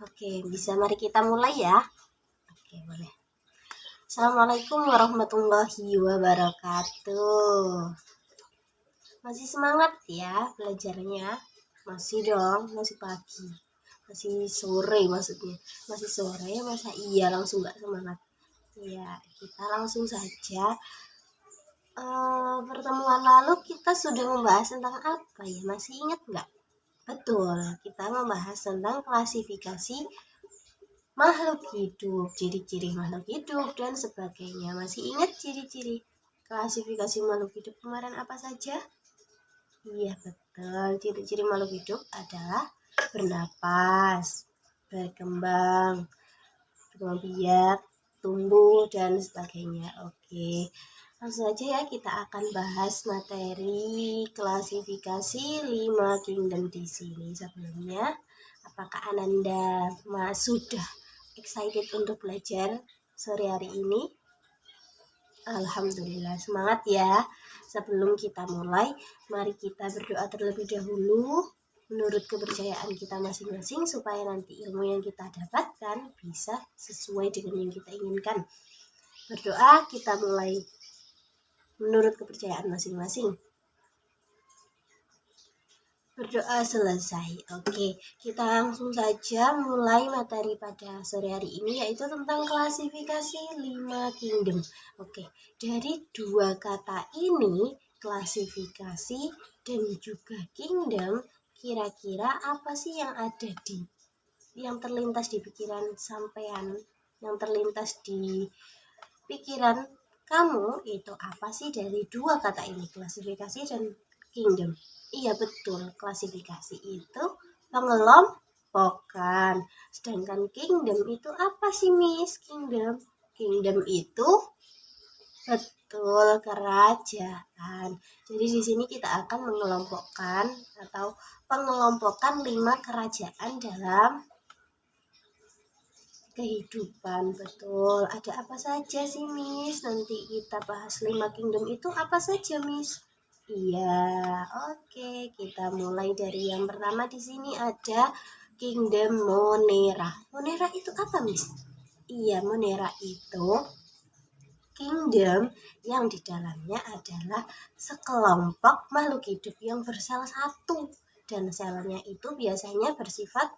Oke, bisa mari kita mulai ya. Oke, boleh. Assalamualaikum warahmatullahi wabarakatuh. Masih semangat ya belajarnya? Masih dong, masih pagi. Masih sore maksudnya. Masih sore, masa iya langsung gak semangat? Ya, kita langsung saja. Pertemuan lalu kita sudah membahas tentang apa ya? Masih ingat nggak? Betul, kita membahas tentang klasifikasi makhluk hidup, ciri-ciri makhluk hidup, dan sebagainya. Masih ingat ciri-ciri klasifikasi makhluk hidup kemarin apa saja? Iya, betul. Ciri-ciri makhluk hidup adalah bernapas, berkembang biak, tumbuh, dan sebagainya. Oke, langsung saja ya kita akan bahas materi klasifikasi 5 kingdom di sini. Sebelumnya, apakah Ananda sudah excited untuk belajar sore hari ini? Alhamdulillah, semangat ya. Sebelum kita mulai, mari kita berdoa terlebih dahulu menurut kepercayaan kita masing-masing supaya nanti ilmu yang kita dapatkan bisa sesuai dengan yang kita inginkan. Berdoa kita mulai menurut kepercayaan masing-masing. Berdoa selesai. Oke, kita langsung saja mulai materi pada sore hari ini, yaitu tentang klasifikasi 5 kingdom. Oke, dari dua kata ini, klasifikasi dan juga kingdom, kira-kira apa sih yang terlintas di pikiran sampean, yang terlintas di pikiran kamu itu apa sih dari dua kata ini, klasifikasi dan kingdom? Iya betul, klasifikasi itu pengelompokan. Sedangkan kingdom itu apa sih Miss? Kingdom itu betul kerajaan. Jadi di sini kita akan mengelompokkan atau pengelompokan 5 kerajaan dalam kehidupan. Betul. Ada apa saja sih Miss? Nanti kita bahas 5 kingdom itu apa saja Miss? Iya, oke. Kita mulai dari yang pertama. Di sini ada kingdom Monera. Monera itu apa Miss? Iya, Monera itu kingdom yang di dalamnya adalah sekelompok makhluk hidup yang bersel satu, dan selnya itu biasanya bersifat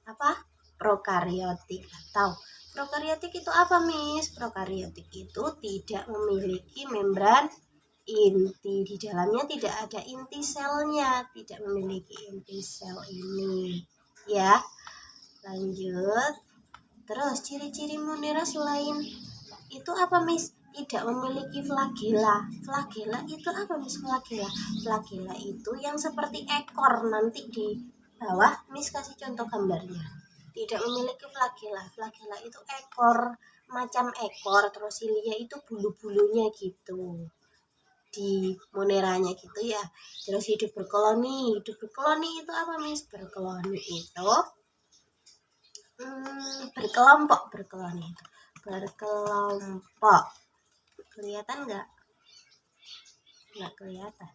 apa? Prokariotik. Atau prokariotik itu apa Miss? Prokariotik itu tidak memiliki membran inti, di dalamnya tidak ada inti selnya, tidak memiliki inti sel ini ya. Lanjut, terus ciri-ciri Monera selain itu apa Miss? Tidak memiliki flagela. Flagela itu apa Miss? Flagela itu yang seperti ekor, nanti di bawah Miss kasih contoh gambarnya. Tidak memiliki flagela. Flagela itu ekor, macam ekor, terus silia itu bulu-bulunya gitu di Moneranya gitu ya. Terus hidup berkoloni itu apa Miss? Berkoloni itu berkelompok kelihatan nggak kelihatan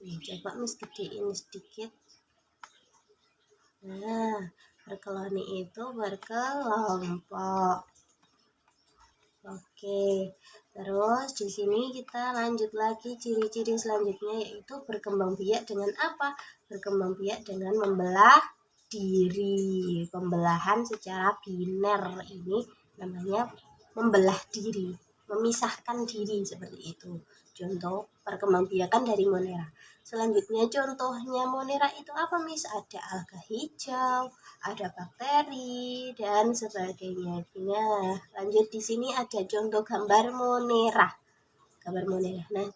nih, coba Miss gedein sedikit. Nah, berkoloni itu berkelompok. Oke, terus di sini kita lanjut lagi ciri-ciri selanjutnya, yaitu berkembang biak dengan apa? Berkembang biak dengan membelah diri. Pembelahan secara biner ini namanya membelah diri, memisahkan diri seperti itu. Contoh perkembangbiakan dari Monera. Selanjutnya contohnya Monera itu apa Miss? Ada alga hijau, ada bakteri dan sebagainya. Nah, lanjut di sini ada contoh gambar Monera. Nah,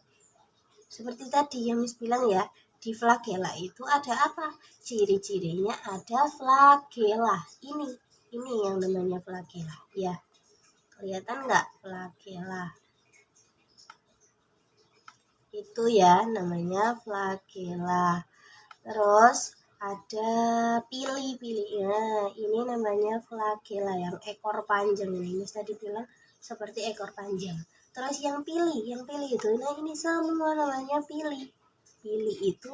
seperti tadi yang Miss bilang ya, di flagela itu ada apa? Ciri-cirinya ada flagela. Ini yang namanya flagela. Ya, kelihatan nggak flagela? Itu ya namanya flagela. Terus ada pili-pilinya. Ini namanya flagela yang ekor panjang ini. Miss tadi bilang seperti ekor panjang. Terus yang pili itu, nah ini semua namanya pili. Pili itu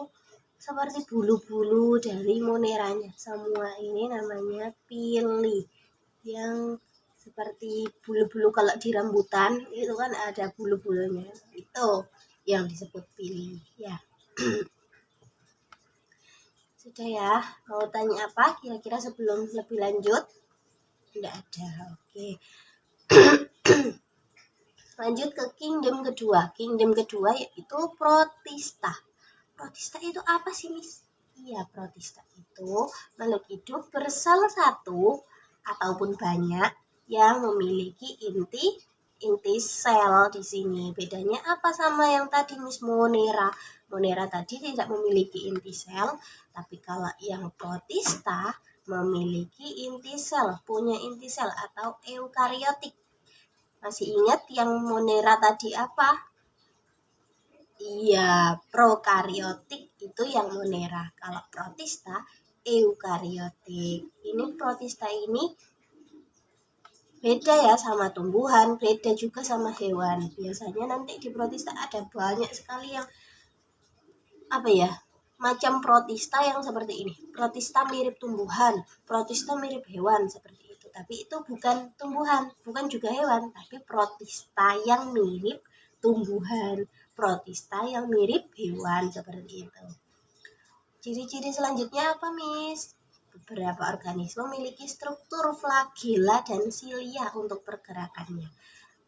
seperti bulu-bulu dari moneranya. Semua ini namanya pili, yang seperti bulu-bulu kalau di rambutan itu kan ada bulu-bulunya, itu yang disebut pili ya. Sudah ya, mau tanya apa kira-kira sebelum lebih lanjut? Tidak ada. Oke. Lanjut ke kingdom kedua. Kingdom kedua yaitu protista. Protista itu apa sih, Miss? Iya, protista itu makhluk hidup bersel satu ataupun banyak yang memiliki inti sel di sini. Bedanya apa sama yang tadi, Miss Monera? Monera tadi tidak memiliki inti sel, tapi kalau yang protista memiliki inti sel, punya inti sel atau eukariotik. Masih ingat yang Monera tadi apa? Iya, prokariotik itu yang Monera. Kalau protista, eukariotik. Ini protista ini beda ya sama tumbuhan, beda juga sama hewan. Biasanya nanti di protista ada banyak sekali yang apa ya, macam protista yang seperti ini. Protista mirip tumbuhan, protista mirip hewan seperti itu. Tapi itu bukan tumbuhan, bukan juga hewan, tapi protista yang mirip tumbuhan, protista yang mirip hewan seperti itu. Ciri-ciri selanjutnya apa, Miss? Beberapa organisme memiliki struktur flagella dan silia untuk pergerakannya.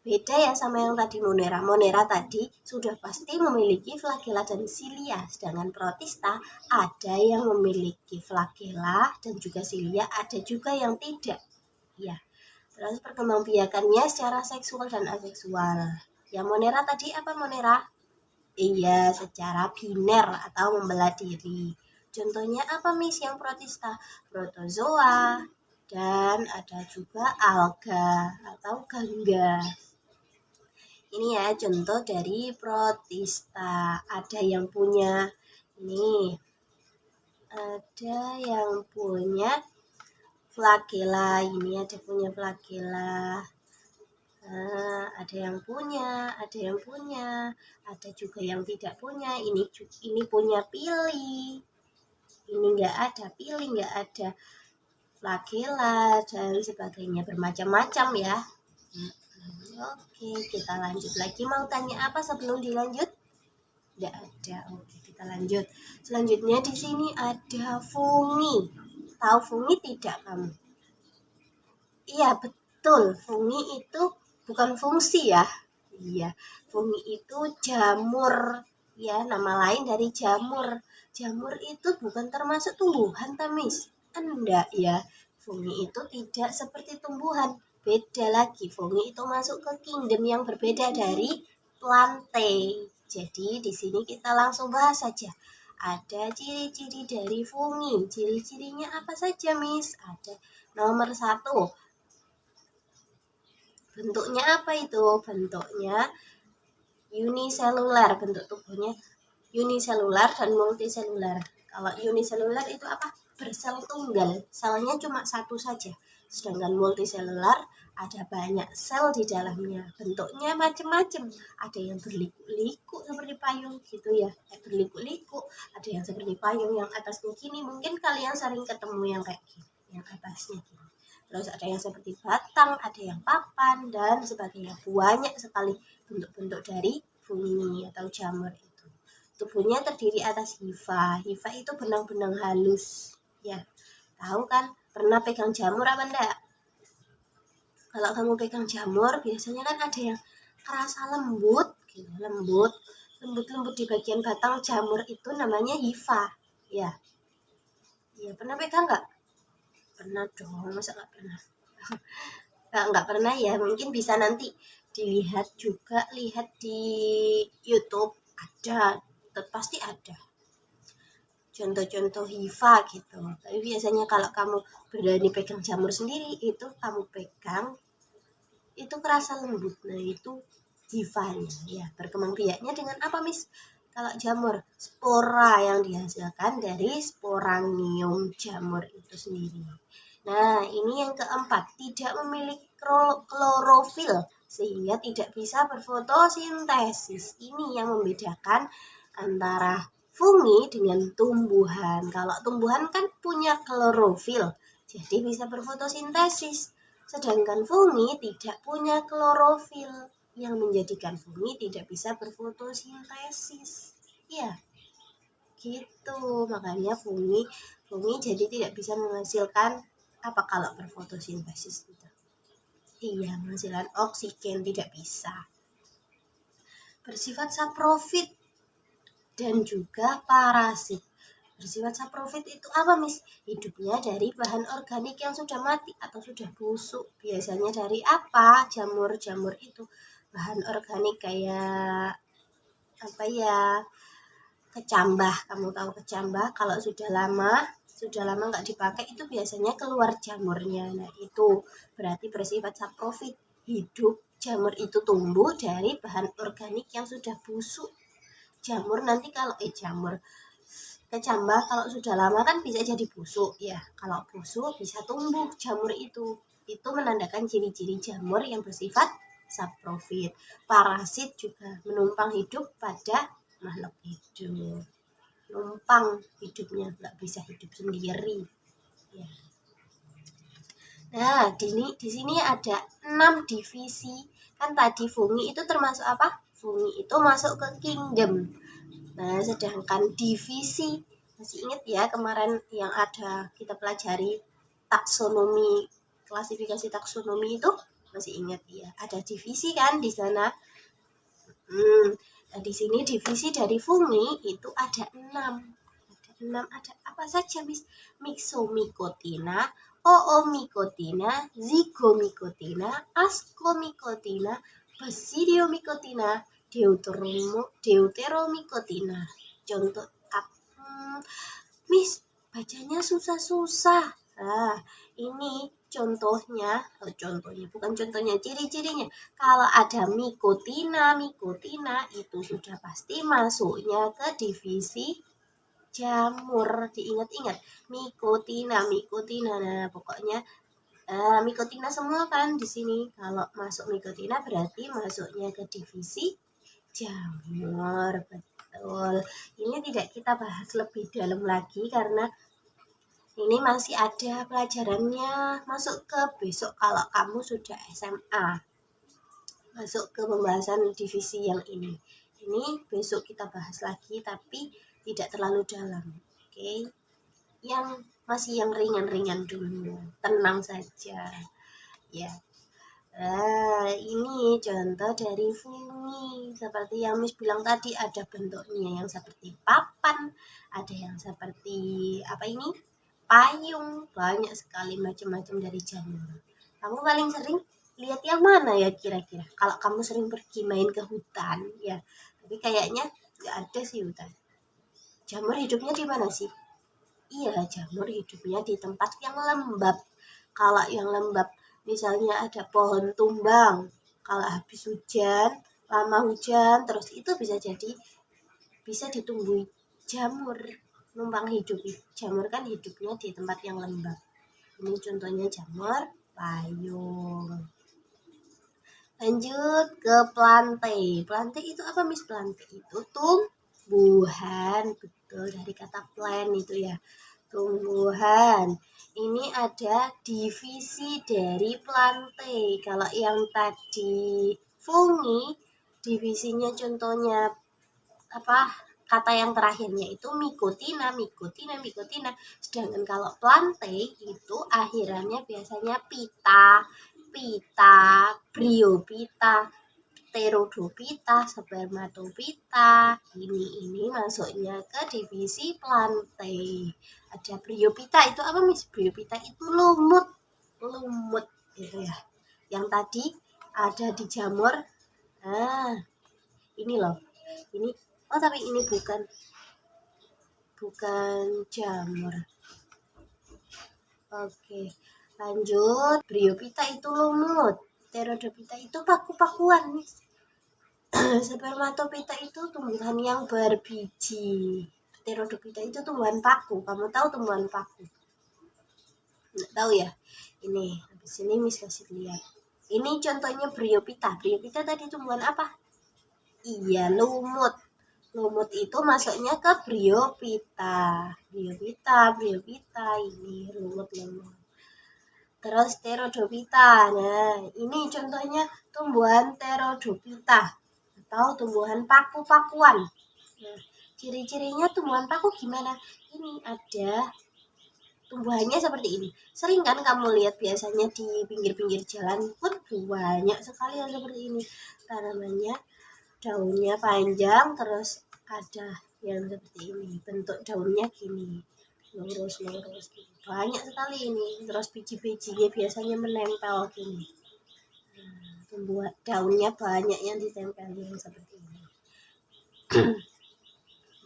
Beda ya sama yang tadi Monera. Monera tadi sudah pasti memiliki flagella dan silia, sedangkan protista ada yang memiliki flagella dan juga silia, ada juga yang tidak. Ya. Terus perkembangbiakannya secara seksual dan aseksual. Yang Monera tadi apa, Monera? Iya, secara biner atau membelah diri. Contohnya apa, Miss, yang protista? Protozoa dan ada juga alga atau gangga. Ini ya contoh dari protista. Ada yang punya ini, ada yang punya flagella. Ini ada punya flagella. Ada yang punya, ada juga yang tidak punya. Ini punya pili, ini nggak ada pili, nggak ada flagella dan sebagainya, bermacam-macam ya. Oke, kita lanjut lagi. Mau tanya apa sebelum dilanjut? Tidak ada. Oke, kita lanjut. Selanjutnya di sini ada fungi. Tahu fungi tidak kamu? Iya, betul. Fungi itu bukan fungsi ya. Iya, fungi itu jamur. Ya, nama lain dari jamur. Jamur itu bukan termasuk tumbuhan, Tamis. Enggak ya. Fungi itu tidak seperti tumbuhan. Beda lagi. Fungi itu masuk ke kingdom yang berbeda dari plante. Jadi di sini kita langsung bahas saja. Ada ciri-ciri dari fungi. Ciri-cirinya apa saja, Miss? Ada nomor 1. Bentuknya apa itu? Bentuknya uniselular, bentuk tubuhnya uniselular dan multiselular. Kalau uniselular itu apa? Bersel tunggal, selnya cuma satu saja. Sedangkan multiselular ada banyak sel di dalamnya. Bentuknya macam-macam. Ada yang berliku-liku seperti payung gitu ya. Berliku-liku. Ada yang seperti payung yang atasnya gini. Mungkin kalian sering ketemu yang kayak gini, yang atasnya gini. Terus ada yang seperti batang, ada yang papan, dan sebagainya. Banyak sekali bentuk-bentuk dari fungi atau jamur itu. Tubuhnya terdiri atas hifa. Hifa itu benang-benang halus. Ya, tahu kan? Pernah pegang jamur apa enggak? Kalau kamu pegang jamur, biasanya kan ada yang terasa lembut, gitu. Lembut di bagian batang jamur itu namanya hifa. Ya, ya pernah pegang nggak? Pernah dong, masa nggak pernah? Nggak pernah ya, mungkin bisa nanti dilihat juga, lihat di YouTube, ada, pasti ada contoh-contoh hifa gitu. Tapi biasanya kalau kamu berani pegang jamur sendiri, itu kamu pegang itu kerasa lembut. Nah itu hifanya ya. Berkembang biaknya dengan apa, Miss? Kalau jamur, spora yang dihasilkan dari sporanium jamur itu sendiri. Nah, ini yang keempat, tidak memiliki klorofil sehingga tidak bisa berfotosintesis. Ini yang membedakan antara fungi dengan tumbuhan. Kalau tumbuhan kan punya klorofil, jadi bisa berfotosintesis. Sedangkan fungi tidak punya klorofil, yang menjadikan fungi tidak bisa berfotosintesis. Ya, gitu. Makanya fungi jadi tidak bisa menghasilkan apa kalau berfotosintesis gitu. Iya, menghasilkan oksigen tidak bisa. Bersifat saprofit dan juga parasit. Bersifat saprofit itu apa, Miss? Hidupnya dari bahan organik yang sudah mati atau sudah busuk. Biasanya dari apa? Jamur-jamur itu. Bahan organik kayak apa ya? Kecambah. Kamu tahu kecambah? Kalau sudah lama nggak dipakai itu biasanya keluar jamurnya. Nah, itu berarti bersifat saprofit. Hidup jamur itu tumbuh dari bahan organik yang sudah busuk. Jamur nanti kalau kecambah kalau sudah lama kan bisa jadi busuk ya. Kalau busuk bisa tumbuh jamur itu. Itu menandakan ciri-ciri jamur yang bersifat saprofit. Parasit juga menumpang hidup pada makhluk hidup. Numpang hidupnya, nggak bisa hidup sendiri. Ya. Nah, di sini ada 6 divisi. Kan tadi fungi itu termasuk apa? Fungi itu masuk ke kingdom. Nah, sedangkan divisi, masih ingat ya kemarin yang ada kita pelajari taksonomi, klasifikasi taksonomi itu masih ingat ya? Ada divisi kan di sana. Nah, di sini divisi dari fungi itu ada 6. Ada apa saja, Miss? Myxomycotina, Oomycotina, Zygomycotina, Ascomycotina, Basidiomycotina, Deuteromycotina. Contoh Miss, bacanya susah-susah. Nah, ini contohnya bukan contohnya, ciri-cirinya. Kalau ada mycotina itu sudah pasti masuknya ke divisi jamur. Diingat-ingat, mycotina. Nah, pokoknya mycotina semua kan di sini. Kalau masuk mycotina berarti masuknya ke divisi jamur. Betul. Ini tidak kita bahas lebih dalam lagi karena ini masih ada pelajarannya masuk ke besok kalau kamu sudah SMA. Masuk ke pembahasan divisi yang ini. Ini besok kita bahas lagi tapi tidak terlalu dalam. Oke. Yang masih yang ringan-ringan dulu. Tenang saja. Ya. Nah, ini contoh dari fungi. Seperti yang Miss bilang tadi, ada bentuknya yang seperti papan, ada yang seperti apa ini? Payung. Banyak sekali macam-macam dari jamur. Kamu paling sering lihat yang mana ya kira-kira? Kalau kamu sering pergi main ke hutan, ya. Tapi kayaknya nggak ada sih hutan. Jamur hidupnya di mana sih? Iya, jamur hidupnya di tempat yang lembab. Kalau yang lembab, misalnya ada pohon tumbang, kalau habis hujan, lama hujan, terus itu bisa ditumbuhi jamur, numpang hidup. Jamur kan hidupnya di tempat yang lembab. Ini contohnya jamur payung. Lanjut ke plante. Plante itu apa, Miss? Plante itu tumbuhan, betul, dari kata plant itu ya. Tumbuhan. Ini ada divisi dari plante. Kalau yang tadi fungi, divisinya contohnya apa? Kata yang terakhirnya itu mycotina. Sedangkan kalau plante itu akhirannya biasanya pita, bryopita, pterodopita, spermatopita. Ini masuknya ke divisi plante. Ada bryopita itu apa, Miss? Bryopita itu lumut gitu ya. Yang tadi ada di jamur. Nah, ini loh. Ini tapi ini bukan jamur. Oke, lanjut. Bryopita itu lumut. Pterodopita itu paku-pakuan, Miss. Spermatopita itu tumbuhan yang berbiji. Pterodopita itu tumbuhan paku. Kamu tahu tumbuhan paku? Nggak tahu ya? Ini, habis ini Miss kasih lihat. Ini contohnya bryopita. Bryopita tadi tumbuhan apa? Iya, lumut. Lumut itu masuknya ke bryophyta. Bryophyta ini lumut-lumut. Terus pterodophyta. Nah, ini contohnya tumbuhan pterodophyta atau tumbuhan paku-pakuan. Nah, ciri-cirinya tumbuhan paku gimana? Ini ada tumbuhannya seperti ini. Sering kan kamu lihat biasanya di pinggir-pinggir jalan pun banyak sekali yang seperti ini. Tanamannya daunnya panjang, terus ada yang seperti ini. Bentuk daunnya gini, lurus-lurus gitu. Banyak sekali ini. Terus biji-bijinya biasanya menempel gini. Tumbuhan daunnya banyak yang ditempelin seperti ini.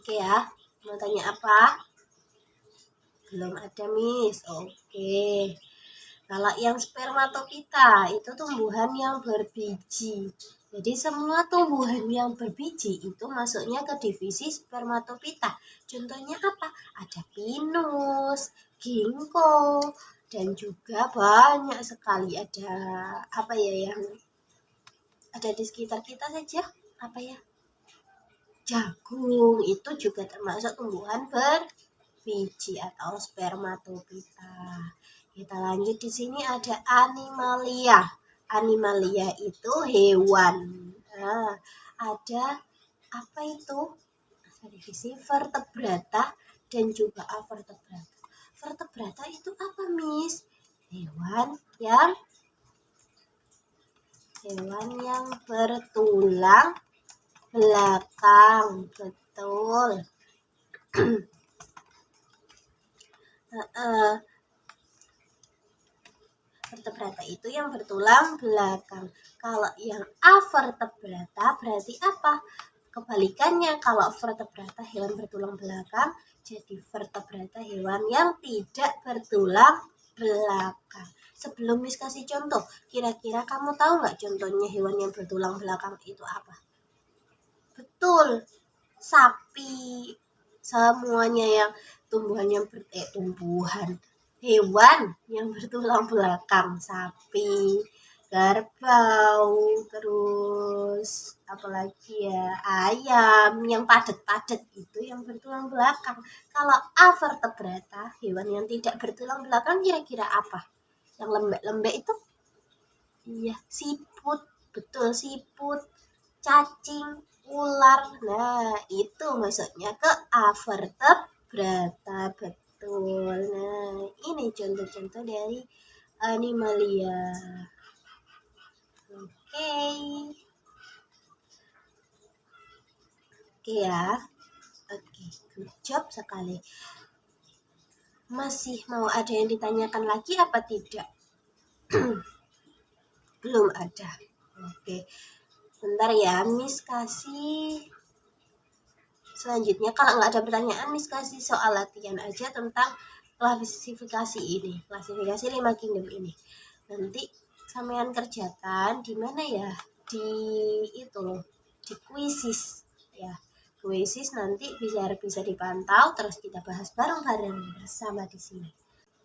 Oke ya, mau tanya apa? Belum ada, Miss. Oke. Kalau yang spermatophyta itu tumbuhan yang berbiji. Jadi semua tumbuhan yang berbiji itu masuknya ke divisi spermatophyta. Contohnya apa? Ada pinus, ginkgo, dan juga banyak sekali ada apa ya yang ada di sekitar kita saja. Apa ya? Jagung itu juga termasuk tumbuhan berbiji atau spermatophyta. Kita lanjut, di sini ada animalia. Animalia itu hewan. Nah, ada apa itu? Divisi vertebrata dan juga avertebrata. Vertebrata itu apa, Miss? Hewan yang bertulang belakang. Betul. Vertebrata itu yang bertulang belakang. Kalau yang avertebrata berarti apa? Kebalikannya, kalau vertebrata hewan bertulang belakang, jadi vertebrata hewan yang tidak bertulang belakang. Sebelum Miss kasih contoh, kira-kira kamu tahu nggak contohnya hewan yang bertulang belakang itu apa? Betul, sapi. Semuanya yang tumbuhan hewan yang bertulang belakang, sapi, kerbau, terus apalagi ya, ayam yang padat-padat itu yang bertulang belakang. Kalau avertebrata, hewan yang tidak bertulang belakang, kira-kira apa? Yang lembek-lembek itu? Iya, siput. Betul, siput, cacing, ular. Nah, itu masuknya ke avertebrata. Betul. Nah, ini contoh-contoh dari animalia. Oke ya. Oke, good job sekali. Masih mau ada yang ditanyakan lagi apa tidak? Belum ada. Oke. Bentar ya, Miss kasih selanjutnya. Kalau nggak ada pertanyaan, Miss kasih soal latihan aja tentang klasifikasi ini, klasifikasi 5 kingdom ini. Nanti sampean kerjakan di mana ya? Di itu loh, di kuisis ya. Kuisis nanti bisa dipantau, terus kita bahas bareng-bareng bersama di sini.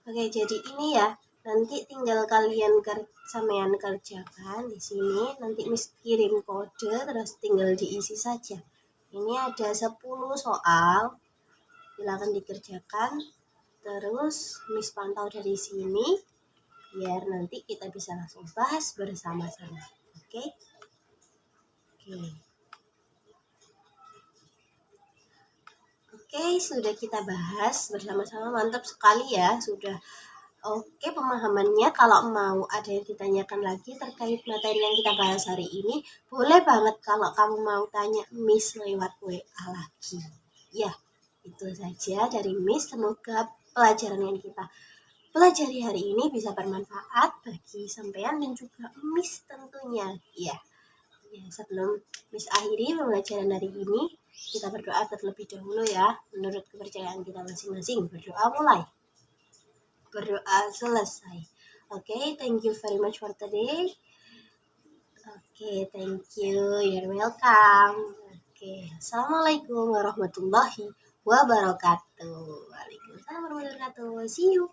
Oke, jadi ini ya. Nanti tinggal kalian sampean kerjakan di sini. Nanti Miss kirim kode, terus tinggal diisi saja. Ini ada 10 soal. Silakan dikerjakan. Terus Miss pantau dari sini biar nanti kita bisa langsung bahas bersama-sama. Oke? Oke, sudah kita bahas bersama-sama. Mantap sekali ya, sudah. Oke, pemahamannya. Kalau mau ada yang ditanyakan lagi terkait materi yang kita bahas hari ini, boleh banget kalau kamu mau tanya Miss lewat WA lagi. Ya, itu saja dari Miss. Semoga pelajaran yang kita pelajari hari ini bisa bermanfaat bagi sampean dan juga Miss tentunya. Ya, sebelum Miss akhiri pembelajaran hari ini, kita berdoa terlebih dahulu ya, menurut kepercayaan kita masing-masing. Berdoa mulai, berdoa selesai. Okay, thank you very much for today. Okay, thank you. You're welcome. Okay, assalamualaikum warahmatullahi wabarakatuh. Waalaikumsalam warahmatullahi wabarakatuh. See you.